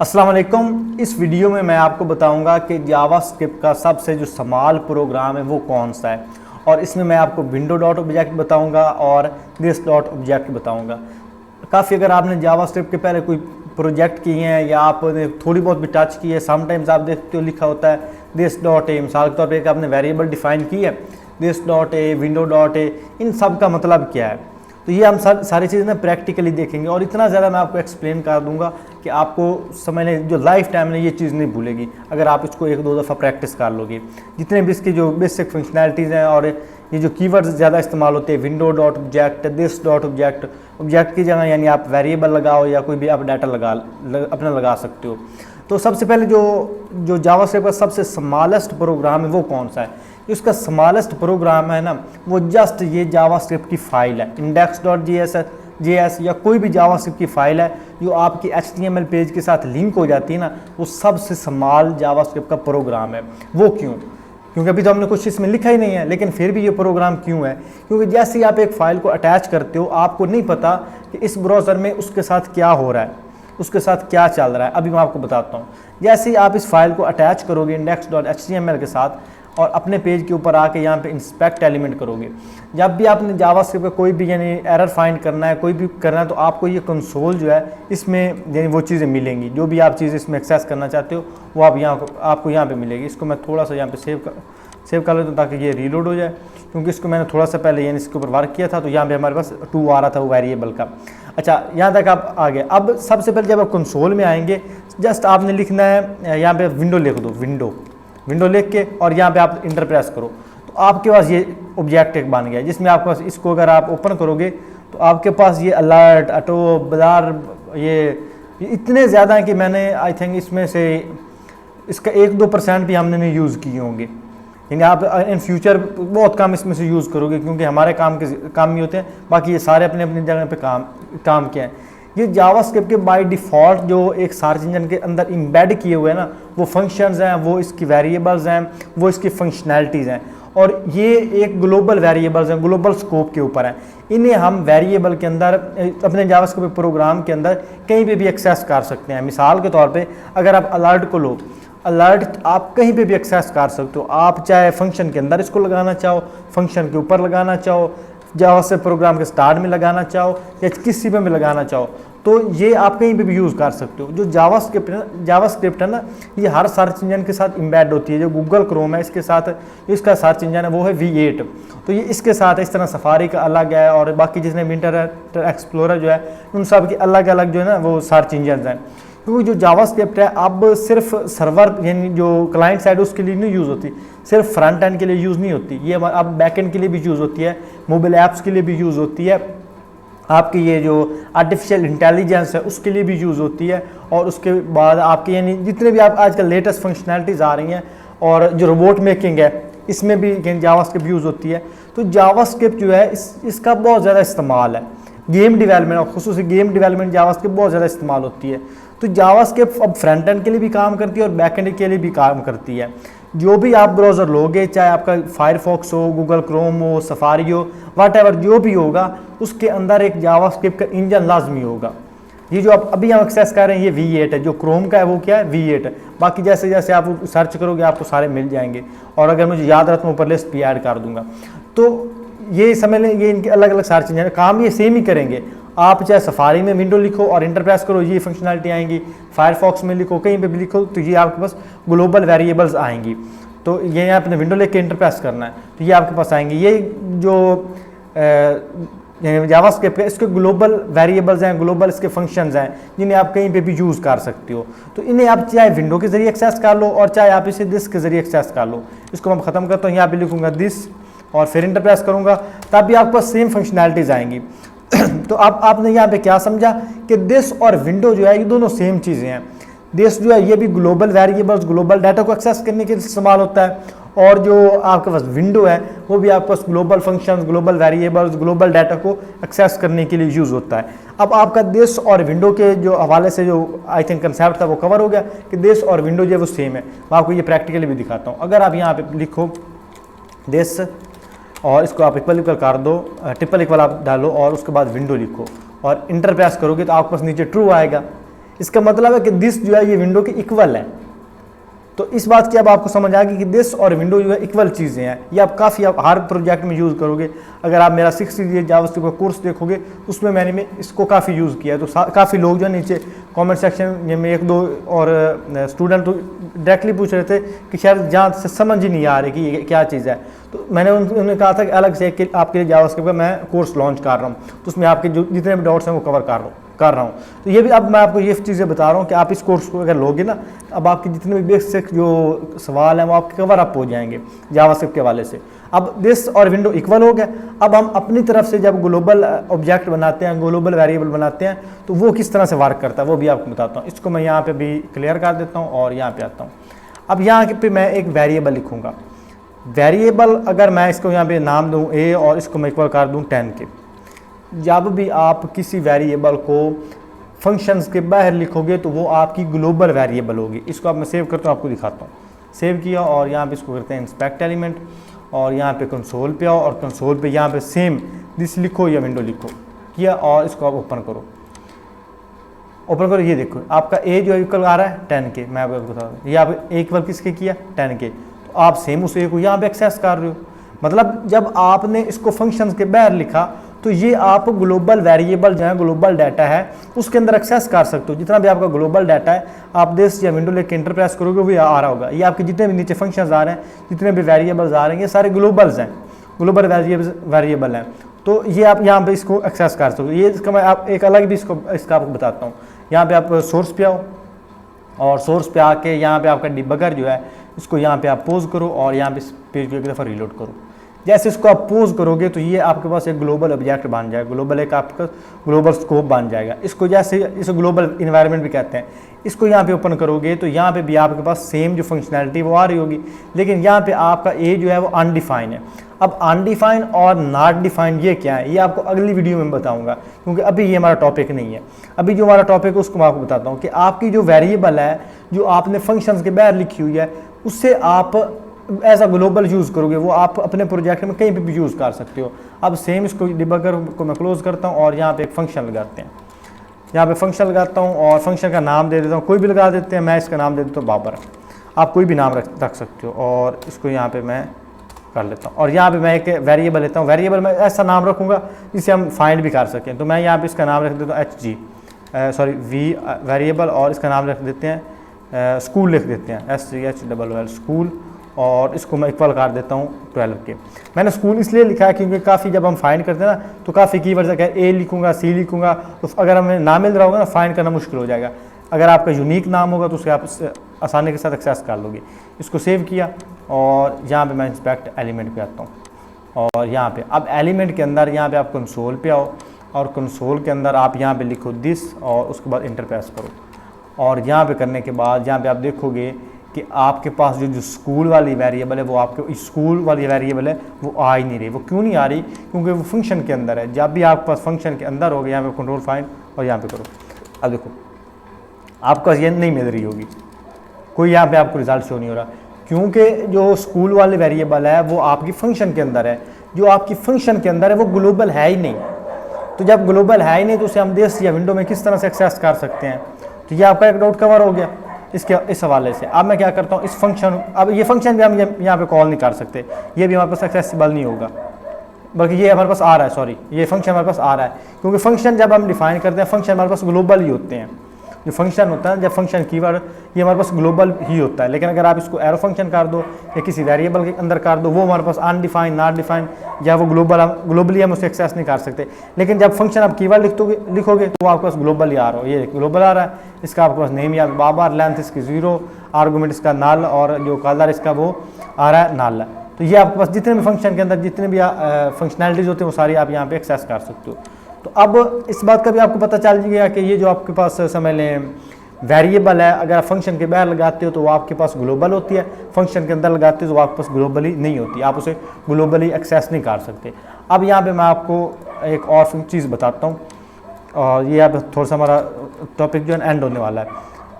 अस्सलाम वालेकुम। इस वीडियो में मैं आपको बताऊंगा कि जावास्क्रिप्ट का सबसे जो समाल प्रोग्राम है वो कौन सा है, और इसमें मैं आपको विंडो डॉट ऑब्जेक्ट बताऊंगा और दिस डॉट ऑब्जेक्ट बताऊंगा। काफ़ी अगर आपने जावास्क्रिप्ट के पहले कोई प्रोजेक्ट किए हैं या आपने थोड़ी बहुत भी टच की है, समटाइम्स आप देखते हो लिखा होता है दिस डॉट ए, मिसाल के तौर पर एक आपने वेरिएबल डिफाइन की है this dot A, window dot A, इन सब का मतलब क्या है। तो ये हम सारी चीज़ें ना प्रैक्टिकली देखेंगे और इतना ज़्यादा मैं आपको एक्सप्लेन कर दूंगा कि आपको समझने जो लाइफ टाइम में ये चीज़ नहीं भूलेगी अगर आप इसको एक दो दफ़ा प्रैक्टिस कर लोगे। जितने भी इसकी जो बेसिक फंक्शनैलिटीज़ हैं और ये जो कीवर्ड्स ज़्यादा इस्तेमाल होते हैं, window dot object, this dot object, object की जगह यानी आप वेरिएबल लगाओ या कोई भी आप डाटा अपना लगा सकते हो। तो सबसे पहले जो जावास्क्रिप्ट का सबसे स्मॉलेस्ट प्रोग्राम है वो कौन सा है। इसका स्मॉलेस्ट प्रोग्राम है ना वो जस्ट ये जावास्क्रिप्ट की फ़ाइल है, index.js या कोई भी जावास्क्रिप्ट की फ़ाइल है जो आपकी HTML पेज के साथ लिंक हो जाती है ना, वो सबसे स्मॉल जावास्क्रिप्ट का प्रोग्राम है। वो क्यों? क्योंकि अभी तो हमने कुछ इसमें लिखा ही नहीं है, लेकिन फिर भी ये प्रोग्राम क्यों है? क्योंकि जैसे ही आप एक फ़ाइल को अटैच करते हो आपको नहीं पता कि इस ब्राउज़र में उसके साथ क्या हो रहा है, उसके साथ क्या चल रहा है। अभी मैं आपको बताता हूँ। जैसे ही आप इस फाइल को अटैच करोगे index.html के साथ और अपने पेज के ऊपर आके यहाँ पे इंस्पेक्ट एलिमेंट करोगे, जब भी आपने जावास्क्रिप्ट का कोई भी यानी एरर फाइंड करना है, कोई भी करना है, तो आपको ये कंसोल जो है इसमें यानी वो चीज़ें मिलेंगी। जो भी आप चीज़ इसमें एक्सेस करना चाहते हो वो आप आपको यहाँ पे मिलेगी। इसको मैं थोड़ा सा यहाँ पे सेव कर लेता हूँ ताकि ये रीलोड हो जाए, क्योंकि इसको मैंने थोड़ा सा पहले यानी इसके ऊपर वर्क किया था तो यहाँ पे हमारे पास 2 आ रहा था वो वेरिएबल का। अच्छा, यहाँ तक आप आ गए। अब सबसे पहले जब आप कंसोल में आएंगे जस्ट आपने लिखना है यहाँ पे विंडो लिख दो, विंडो लिख के और यहाँ पे आप इंटर प्रेस करो तो आपके पास ये ऑब्जेक्ट एक बन गया, जिसमें आपके पास इसको अगर आप ओपन करोगे तो आपके पास ये अलर्ट, ऑटो, बाजार, ये इतने ज़्यादा हैं कि मैंने आई थिंक इसमें से इसका 1-2% भी हमने नहीं यूज़ किए होंगे। यानी आप इन फ्यूचर बहुत कम इसमें से यूज़ करोगे क्योंकि हमारे काम ही होते हैं, बाकी ये सारे अपनी अपनी जगह पे काम किया है। ये जावास्क्रिप्ट के बाय डिफ़ॉल्ट जो एक सर्च इंजन के अंदर एम्बेड किए हुए हैं ना, वो फंक्शंस हैं, वो इसकी वेरिएबल्स हैं, वो इसकी फंक्शनैलिटीज़ हैं, और ये एक ग्लोबल वेरिएबल्स हैं, ग्लोबल स्कोप के ऊपर हैं। इन्हें हम वेरिएबल के अंदर अपने जावास्क्रिप्ट प्रोग्राम के अंदर कहीं पे भी एक्सेस कर सकते हैं। मिसाल के तौर पे अगर आप अलर्ट को लो, अलर्ट आप कहीं पे भी एक्सेस कर सकते हो। आप चाहे फंक्शन के अंदर इसको लगाना चाहो, फंक्शन के ऊपर लगाना चाहो, जावास्क्रिप्ट प्रोग्राम के स्टार्ट में लगाना चाहो या किसी में भी लगाना चाहो, तो ये आप कहीं पे भी यूज़ कर सकते हो। जो जावास्क्रिप्ट है ना, ये हर सर्च इंजन के साथ एम्बेड होती है। जो गूगल क्रोम है इसके साथ इसका सर्च इंजन है वो है V8, तो ये इसके साथ इस तरह सफारी का अलग है और बाकी जितने भी इंटरनेट एक्सप्लोरर जो है उन सब की अलग अलग जो है ना वो सर्च इंजन हैं। क्योंकि जो जावास्क्रिप्ट है अब सिर्फ सर्वर यानी जो क्लाइंट साइड उसके लिए नहीं यूज़ होती, सिर्फ फ्रंट एंड के लिए यूज़ नहीं होती, ये अब बैक एंड के लिए भी यूज़ होती है, मोबाइल ऐप्स के लिए भी यूज़ होती है, आपकी ये जो आर्टिफिशियल इंटेलिजेंस है उसके लिए भी यूज़ होती है, और उसके बाद आपके यानी जितने भी आप आजकल लेटेस्ट फंक्शनैलिटीज़ आ रही हैं और जो रोबोट मेकिंग है इसमें भी जावास्क्रिप्ट यूज़ होती है। तो जावास्क्रिप्ट जो है इसका बहुत ज़्यादा इस्तेमाल है। गेम डेवलपमेंट और खुसूसी गेम डेवलपमेंट जावास्क्रिप्ट बहुत ज़्यादा इस्तेमाल होती है। तो जावास्क्रिप्ट अब फ्रंट एंड के लिए भी काम करती है और बैक एंड के लिए भी काम करती है। जो भी आप ब्राउज़र लोगे, चाहे आपका फायरफॉक्स हो, गूगल क्रोम हो, सफारी हो, व्हाटएवर जो भी होगा, उसके अंदर एक जावास्क्रिप्ट का इंजन लाजमी होगा। ये जो आप अभी हम एक्सेस कर रहे हैं ये V8 है, जो क्रोम का है वो क्या है V8 है। बाकी जैसे जैसे आप सर्च करोगे आपको सारे मिल जाएंगे, और अगर मुझे याद रहा तो मैं ऊपर लिस्ट भी ऐड कर दूंगा। तो ये समझ लें ये इनके अलग अलग सर्च इंजन काम ये सेम ही करेंगे। आप चाहे सफारी में विंडो लिखो और इंटर प्रेस करो ये फंक्शनैलिटी आएंगी, फायरफॉक्स में लिखो, कहीं पे भी लिखो तो ये आपके पास ग्लोबल वेरिएबल्स आएंगी। तो ये आपने विंडो लेके इंटर प्रेस करना है तो ये आपके पास आएंगी। ये जो जावास्क्रिप्ट है इसके ग्लोबल वेरिएबल्स हैं, ग्लोबल इसके फंक्शंस हैं जिन्हें आप कहीं पे भी यूज़ कर सकते हो। तो इन्हें आप चाहे विंडो के ज़रिए एक्सेस कर लो और चाहे आप इसे दिस के ज़रिए एक्सेस कर लो। इसको मैं ख़त्म करता हूँ, यहाँ पे लिखूँगा दिस और फिर इंटर प्रेस करूँगा, तब भी आपके पास सेम फंक्शनैलिटीज़ आएंगी। तो आपने यहाँ पे क्या समझा कि दिस और विंडो जो है ये दोनों सेम चीज़ें हैं। दिस जो है ये भी ग्लोबल वेरिएबल्स, ग्लोबल डाटा को एक्सेस करने के लिए इस्तेमाल होता है, और जो आपके पास विंडो है वो भी आपके पास global functions, global variables, global data को एक्सेस करने के लिए यूज़ होता है। अब आपका दिस और विंडो के जो हवाले से जो आई थिंक कंसेप्ट था वो कवर हो गया कि दिस और विंडो जो है वो सेम है। मैं आपको ये प्रैक्टिकली भी दिखाता हूँ। अगर आप यहाँ पे लिखो दिस और इसको आप इक्वल कर दो, ट्रिपल इक्वल आप डालो और उसके बाद विंडो लिखो और इंटर प्रेस करोगे तो आपके पास नीचे ट्रू आएगा। इसका मतलब है कि दिस जो है ये विंडो के इक्वल है। तो इस बात की अब आपको समझ आ गई कि दिस और विंडो जो है इक्वल चीज़ें हैं। ये आप काफ़ी आप हर प्रोजेक्ट में यूज़ करोगे। अगर आप मेरा 60 डेज जावास्क्रिप्ट का कोर्स देखोगे उसमें मैंने इसको काफ़ी यूज़ किया है। तो काफ़ी लोग जो है नीचे कमेंट सेक्शन में एक दो और स्टूडेंट डायरेक्टली पूछ रहे थे कि शायद जहाँ से समझ ही नहीं आ रही कि ये क्या चीज़ है। तो मैंने उन्होंने कहा था कि अलग से आपके लिए जावास्क्रिप्ट का मैं कोर्स लॉन्च कर रहा हूँ, तो उसमें आपके जो जितने भी डाउट्स हैं वो कवर कर रहा हूँ। तो ये भी अब मैं आपको ये चीज़ें बता रहा हूँ कि आप इस कोर्स को अगर लोगे ना, अब आपके जितने भी बेसिक जो सवाल हैं वो आपके कवर अप हो जाएंगे जावास्क्रिप्ट के हवाले से। अब दिस और विंडो इक्वल हो गया। अब हम अपनी तरफ से जब ग्लोबल ऑब्जेक्ट बनाते हैं, ग्लोबल वेरिएबल बनाते हैं, तो वो किस तरह से वर्क करता है वो भी आपको बताता हूँ। इसको मैं यहाँ पे भी क्लियर कर देता हूँ और यहाँ पे आता हूँ। अब यहाँ पे मैं एक वेरिएबल लिखूँगा। वेरिएबल अगर मैं इसको यहाँ पे नाम दूँ ए और इसको मैं इक्वल कर दूँ 10 के। जब भी आप किसी वेरिएबल को फंक्शंस के बाहर लिखोगे तो वो आपकी ग्लोबल वेरिएबल होगी। इसको अब मैं सेव करता हूँ, आपको दिखाता हूँ। सेव किया और यहाँ पे इसको करते हैं इंस्पेक्ट एलिमेंट और यहाँ पे कंसोल पे आओ और कंसोल पे यहाँ पे सेम दिस लिखो या विंडो लिखो किया और इसको आप ओपन करो। ओपन करो, ये देखो आपका ए जो इक्वल आ रहा है 10 के। मैं आपको बता दूँ ये आप ए इक्वल किसके किया 10 के, तो आप सेम उस ए को यहाँ पे एक्सेस कर रहे हो। मतलब जब आपने इसको फंक्शंस के बाहर लिखा तो ये आप ग्लोबल वेरिएबल जो है ग्लोबल डाटा है उसके अंदर एक्सेस कर सकते हो। जितना भी आपका ग्लोबल डाटा है आप दिस या विंडो लेके इंटर प्रेस करोगे वो आ रहा होगा। ये आपके जितने भी नीचे फंक्शंस आ रहे हैं, जितने भी वेरिएबल्स आ रहे हैं, ये सारे ग्लोबल्स हैं, ग्लोबल वेरिएबल हैं। तो ये आप यहाँ पे इसको एक्सेस कर सकते हो। ये इसका मैं आप एक अलग भी इसका आपको बताता हूँ। यहाँ पे आप सोर्स पे आओ और सोर्स पे आके यहाँ पे आपका डिबगर जो है इसको यहाँ पे आप पोज करो और यहाँ पे इस पेज को एक दफ़ा रीलोड करो। जैसे इसको आप पोज करोगे तो ये आपके पास एक ग्लोबल ऑब्जेक्ट बन जाएगा, ग्लोबल एक आपका ग्लोबल स्कोप बन जाएगा। इसको जैसे इसे ग्लोबल इन्वायरमेंट भी कहते हैं। इसको यहाँ पे ओपन करोगे तो यहाँ पे भी आपके पास सेम जो फंक्शनैलिटी वो आ रही होगी, लेकिन यहाँ पे आपका ए जो है वो अनडिफाइन है। अब अनडिफाइन और नॉट डिफाइन ये क्या है ये आपको अगली वीडियो में बताऊंगा, क्योंकि अभी ये हमारा टॉपिक नहीं है। अभी जो हमारा टॉपिक है उसको मैं आपको बताता हूँ कि आपकी जो वेरिएबल है जो आपने फंक्शंस के बाहर लिखी हुई है उससे आप एज अ ग्लोबल यूज़ करोगे, वो आप अपने प्रोजेक्ट में कहीं पे भी यूज़ कर सकते हो। अब सेम इसको डिबगर को मैं क्लोज करता हूँ और यहाँ पे एक फंक्शन लगाते हैं। यहाँ पे फंक्शन लगाता हूँ और फंक्शन का नाम दे देता हूँ, कोई भी लगा देते हैं। मैं इसका नाम दे देता हूँ बाबर, आप कोई भी नाम रख सकते हो। और इसको यहाँ पे मैं कर लेता हूँ और यहाँ पे मैं एक वेरिएबल लेता हूँ। वेरिएबल में ऐसा नाम रखूँगा जिसे हम फाइंड भी कर सकें। तो मैं यहाँ पे इसका नाम रख देता हूँ वी वेरिएबल और इसका नाम रख देते हैं स्कूल, लिख देते हैं SCHOOL स्कूल और इसको मैं इक्वल कर देता हूँ 12 के। मैंने स्कूल इसलिए लिखा है क्योंकि काफ़ी जब हम फाइंड करते हैं ना तो काफ़ी कीवर्ड्स अगर ए लिखूँगा सी लिखूँगा तो अगर हमें ना मिल रहा होगा ना फाइंड करना मुश्किल हो जाएगा। अगर आपका यूनिक नाम होगा तो उसके आप आसानी के साथ एक्सेस कर लोगे। इसको सेव किया और यहाँ पे मैं इंस्पेक्ट एलिमेंट पे आता हूँ और यहाँ पे अब एलिमेंट के अंदर यहाँ पे आप कंसोल पे आओ और कंसोल के अंदर आप यहाँ पे लिखो दिस और उसके बाद इंटर प्रेस करो। और यहाँ पे करने के बाद यहाँ पे आप देखोगे कि आपके पास जो स्कूल वाली वेरिएबल है वो आपके स्कूल वाली वेरिएबल है वो आ ही नहीं रही। वो क्यों नहीं आ रही? क्योंकि वो फंक्शन के अंदर है। जब भी आपके पास फंक्शन के अंदर होगा यहाँ पे कंट्रोल फाइंड और यहाँ पे करो। अब देखो आपको ये नहीं मिल रही होगी, कोई यहाँ पे आपको रिजल्ट शो नहीं हो रहा, क्योंकि जो स्कूल वाली वेरिएबल है वो आपकी फंक्शन के अंदर है। जो आपकी फंक्शन के अंदर है वो ग्लोबल है ही नहीं। तो जब ग्लोबल है ही नहीं तो उसे हम देश या विंडो में किस तरह से एक्सेस कर सकते हैं? तो ये आपका एक डाउट कवर हो गया इसके इस हवाले से। अब मैं क्या करता हूँ, इस फंक्शन, अब ये फंक्शन भी हम यहाँ पे कॉल नहीं कर सकते, ये भी हमारे पास एक्सेसिबल नहीं होगा, बल्कि ये हमारे पास आ रहा है, सॉरी ये फंक्शन हमारे पास आ रहा है, क्योंकि फंक्शन जब हम डिफाइन करते हैं फंक्शन हमारे पास ग्लोबल ही होते हैं। जो फंक्शन होता है, जब फंक्शन कीवर्ड, ये हमारे पास ग्लोबल ही होता है। लेकिन अगर आप इसको एरो फंक्शन कर दो या किसी वेरिएबल के अंदर कर दो, वो हमारे पास अनडिफाइन, नॉट डिफाइन या वो ग्लोबली हम उसे एक्सेस नहीं कर सकते। लेकिन जब फंक्शन आप कीवर्ड लिखोगे तो वो आपके पास ग्लोबल ही आ रहा हो। ये ग्लोबल आ रहा है, इसका आपके पास नेम या बाबर, लेंथ इसकी 0, आर्गूमेंट इसका नल और जो कलर इसका वो आ रहा है नल। तो ये आपके पास जितने भी फंक्शन के अंदर जितने भी फंक्शनैलिटीज़ होते हैं वो सारी आप यहाँ पे एक्सेस कर सकते हो। तो अब इस बात का भी आपको पता चल गया कि ये जो आपके पास समझ लें वेरिएबल है, अगर आप फंक्शन के बाहर लगाते हो तो वो आपके पास ग्लोबल होती है, फंक्शन के अंदर लगाते हो तो वो आपके पास ग्लोबली नहीं होती, आप उसे ग्लोबली एक्सेस नहीं कर सकते। अब यहाँ पे मैं आपको एक और चीज़ बताता हूँ और ये अब थोड़ा सा हमारा टॉपिक जो है एंड होने वाला है।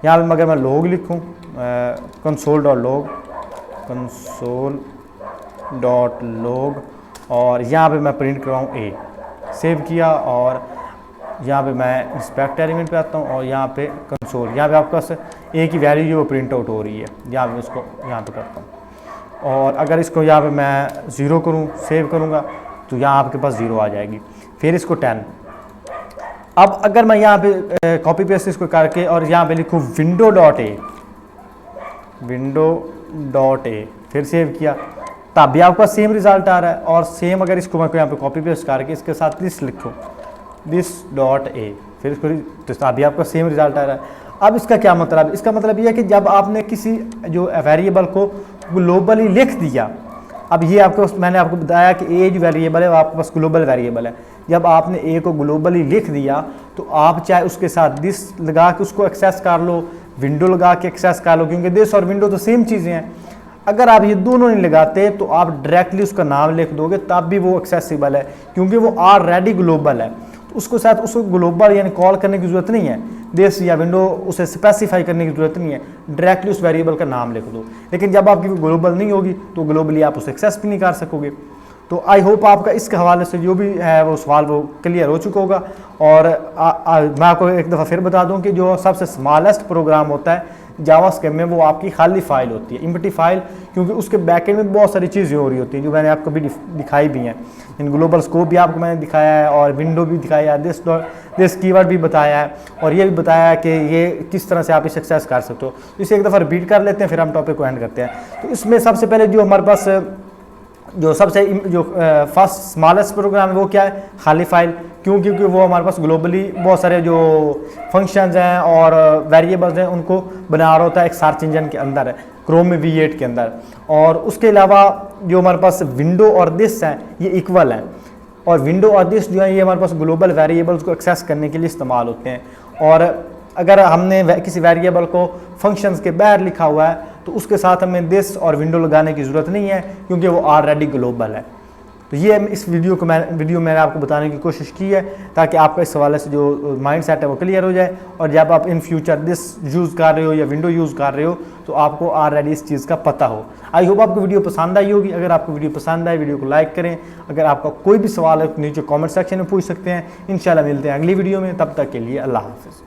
यहाँ पर अगर मैं लॉग लिखूँ console.log और यहाँ पे मैं प्रिंट करवाऊँ ए, सेव किया और यहाँ पे मैं इंस्पेक्ट एलिमेंट पे आता हूँ और यहाँ पे कुछ और। यहाँ पे आपके पास ए की वैल्यू जो वो प्रिंट आउट हो रही है। यहाँ पे इसको यहाँ पे करता हूँ और अगर इसको यहाँ पे मैं 0 करूँ, सेव करूँगा तो यहाँ आपके पास 0 आ जाएगी। फिर इसको 10। अब अगर मैं यहाँ पे कॉपी पेस्ट इसको करके और यहाँ पे लिखूँ विंडो डॉट ए, फिर सेव किया, तब भी आपका सेम रिजल्ट आ रहा है। और सेम अगर इसको मैं यहाँ पे कॉपी पेस्ट करके इसके साथ दिस लिखूँ, दिस डॉट ए, फिर इसको तो तब भी आपका सेम रिजल्ट आ रहा है। अब इसका क्या मतलब? इसका मतलब ये है कि जब आपने किसी जो वेरिएबल को ग्लोबली लिख दिया, अब ये आपको मैंने आपको बताया कि ए जो वेरिएबल है वो आपके पास ग्लोबल वेरिएबल है। जब आपने ए को ग्लोबली लिख दिया तो आप चाहे उसके साथ दिस लगा के उसको एक्सेस कर लो, विंडो लगा के एक्सेस कर लो, क्योंकि दिस और विंडो तो सेम चीज़ें हैं। अगर आप ये दोनों नहीं लगाते तो आप डायरेक्टली उसका नाम लिख दोगे तब भी वो एक्सेसिबल है, क्योंकि वो ऑलरेडी ग्लोबल है। तो उसको साथ उसको ग्लोबल यानी कॉल करने की ज़रूरत नहीं है, दिस या विंडो उसे स्पेसिफाई करने की ज़रूरत नहीं है, डायरेक्टली उस वेरिएबल का नाम लिख दो। लेकिन जब आपकी ग्लोबल नहीं होगी तो ग्लोबली आप उसे एक्सेस भी नहीं कर सकोगे। तो आई होप आपका इसके हवाले से जो भी है वो सवाल वो क्लियर हो चुका होगा। और मैं आपको एक दफ़ा फिर बता दूं कि जो सबसे स्मॉलेस्ट प्रोग्राम होता है जावास्क्रिप्ट में वो आपकी खाली फाइल होती है, एम्प्टी फाइल, क्योंकि उसके बैकएंड में बहुत सारी चीज़ें हो रही होती हैं जो मैंने आपको भी दिखाई भी हैं। इन ग्लोबल स्कोप भी आपको मैंने दिखाया है और विंडो भी दिखाया है, दिस कीवर्ड भी बताया है और ये भी बताया है कि ये किस तरह से आप इसे एक्सेस कर सकते हो। तो इसे एक दफ़ा रिपीट कर लेते हैं, फिर हम टॉपिक को एंड करते हैं। तो इसमें सबसे पहले जो हमारे पास जो सबसे जो फर्स्ट स्मॉलेस्ट प्रोग्राम है वो क्या है? खाली फाइल। क्यों? क्योंकि वो हमारे पास ग्लोबली बहुत सारे जो फंक्शंस हैं और वेरिएबल्स हैं उनको बना रहा होता है एक सर्च इंजन के अंदर है, क्रोम में V8 के अंदर। और उसके अलावा जो हमारे पास विंडो और दिस हैं ये इक्वल हैं, और विंडो और दिस जो है ये हमारे पास ग्लोबल वेरिएबल्स को एक्सेस करने के लिए इस्तेमाल होते हैं। और अगर हमने किसी वेरिएबल को फंक्शंस के बाहर लिखा हुआ है तो उसके साथ हमें दिस और विंडो लगाने की ज़रूरत नहीं है, क्योंकि वो ऑलरेडी ग्लोबल है। तो ये इस वीडियो मैंने आपको बताने की कोशिश की है ताकि आपका इस हवाले से जो माइंड सेट है वो क्लियर हो जाए, और जब आप इन फ्यूचर दिस यूज़ कर रहे हो या विंडो यूज़ कर रहे हो तो आपको ऑलरेडी इस चीज़ का पता हो। आई होप आपको वीडियो पसंद आई होगी। अगर आपको वीडियो पसंद आए वीडियो को लाइक करें। अगर आपका कोई भी सवाल है नीचे कॉमेंट सेक्शन में पूछ सकते हैं। इंशाल्लाह मिलते हैं अगली वीडियो में, तब तक के लिए अल्लाह हाफ़िज़।